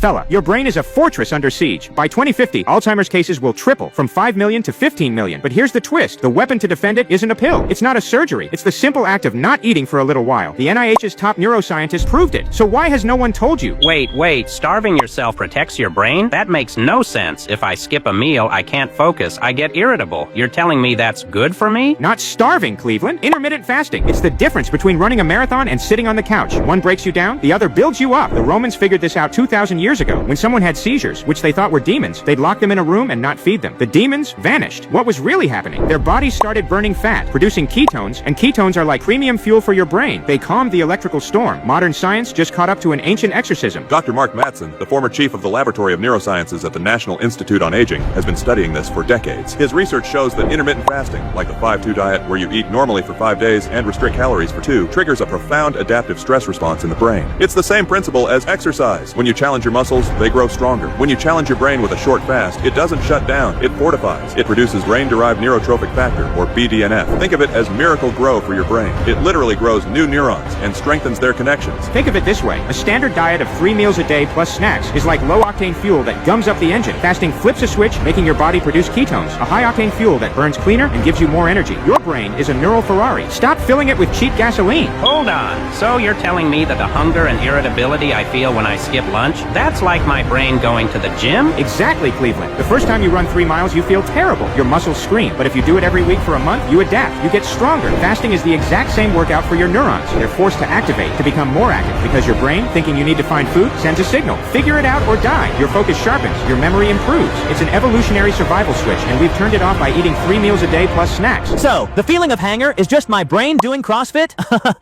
Fella, your brain is a fortress under siege. By 2050, Alzheimer's cases will triple from 5 million to 15 million. But here's the twist. The weapon to defend it isn't a pill. It's not a surgery. It's the simple act of not eating for a little while. The NIH's top neuroscientist proved it. So why has no one told you? Wait, starving yourself protects your brain? That makes no sense. If I skip a meal, I can't focus. I get irritable. You're telling me that's good for me? Not starving, Cleveland. Intermittent fasting. It's the difference between running a marathon and sitting on the couch. One breaks you down, the other builds you up. The Romans figured this out 2,000 years ago. When someone had seizures, which they thought were demons, they'd lock them in a room and not feed them. The demons vanished. What was really happening? Their bodies started burning fat, producing ketones, and ketones are like premium fuel for your brain. They calmed the electrical storm. Modern science just caught up to an ancient exorcism. Dr. Mark Mattson, the former chief of the Laboratory of Neurosciences at the National Institute on Aging, has been studying this for decades. His research shows that intermittent fasting, like the 5-2 diet where you eat normally for 5 days and restrict calories for 2, triggers a profound adaptive stress response in the brain. It's the same principle as exercise. When you challenge your muscles, they grow stronger. When you challenge your brain with a short fast, it doesn't shut down, it fortifies. It produces brain-derived neurotrophic factor, or BDNF. Think of it as miracle grow for your brain. It literally grows new neurons and strengthens their connections. Think of it this way. A standard diet of 3 meals a day plus snacks is like low-octane fuel that gums up the engine. Fasting flips a switch, making your body produce ketones, a high-octane fuel that burns cleaner and gives you more energy. Your brain is a neural Ferrari. Stop filling it with cheap gasoline. Hold on. So you're telling me that the hunger and irritability I feel when I skip lunch, that's like my brain going to the gym? Exactly, Cleveland. The first time you run 3 miles, you feel terrible. Your muscles scream. But if you do it every week for a month, you adapt. You get stronger. Fasting is the exact same workout for your neurons. They're forced to activate, to become more active, because your brain, thinking you need to find food, sends a signal. Figure it out or die. Your focus sharpens. Your memory improves. It's an evolutionary survival switch, and we've turned it off by eating 3 meals a day plus snacks. So, the feeling of hunger is just my brain doing CrossFit?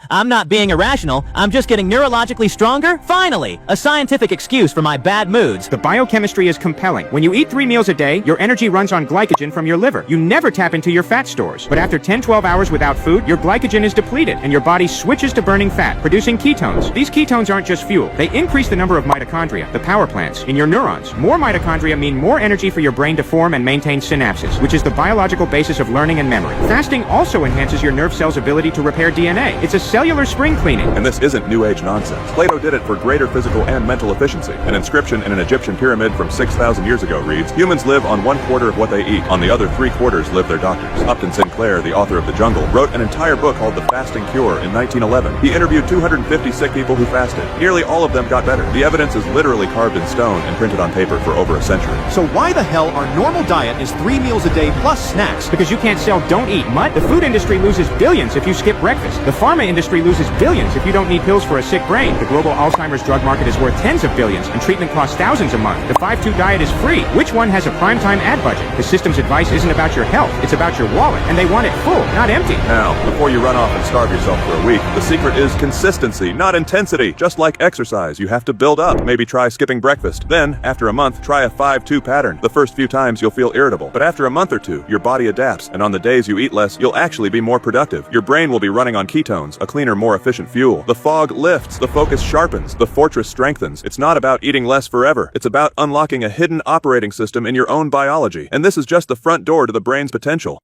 I'm not being irrational. I'm just getting neurologically stronger? Finally! A scientific excuse for my bad moods. The biochemistry is compelling. When you eat 3 meals a day, your energy runs on glycogen from your liver. You never tap into your fat stores. But after 10-12 hours without food, your glycogen is depleted, and your body switches to burning fat, producing ketones. These ketones aren't just fuel. They increase the number of mitochondria, the power plants, in your neurons. More mitochondria mean more energy for your brain to form and maintain synapses, which is the biological basis of learning and memory. Fasting also enhances your nerve cells' ability to repair DNA. It's a cellular spring cleaning. And this isn't New Age nonsense. Plato did it for greater physical and mental efficiency. An inscription in an Egyptian pyramid from 6,000 years ago reads, "Humans live on 1/4 of what they eat. On the other 3/4 live their doctors." Upton Sinclair, the author of The Jungle, wrote an entire book called The Fasting Cure in 1911. He interviewed 250 sick people who fasted. Nearly all of them got better. The evidence is literally carved in stone and printed on paper for over a century. So why the hell our normal diet is 3 meals a day plus snacks? Because you can't sell don't eat mud. The food industry loses billions if you skip breakfast. The pharma industry loses billions if you don't need pills for a sick brain. The global Alzheimer's drug market is worth tens of billions, and treatment costs thousands a month. The 5-2 diet is free. Which one has a primetime ad budget? The system's advice isn't about your health, it's about your wallet, and they want it full, not empty. Now, before you run off and starve yourself for a week, the secret is consistency, not intensity. Just like exercise, you have to build up. Maybe try skipping breakfast. Then, after a month, try a 5-2 pattern. The first few times you'll feel irritable, but after a month or two, your body adapts, and on the days you eat less, you'll actually be more productive. Your brain will be running on ketones, a cleaner, more efficient fuel. The fog lifts, the focus sharpens, the fortress strengthens. It's not about eating less forever. It's about unlocking a hidden operating system in your own biology. And this is just the front door to the brain's potential.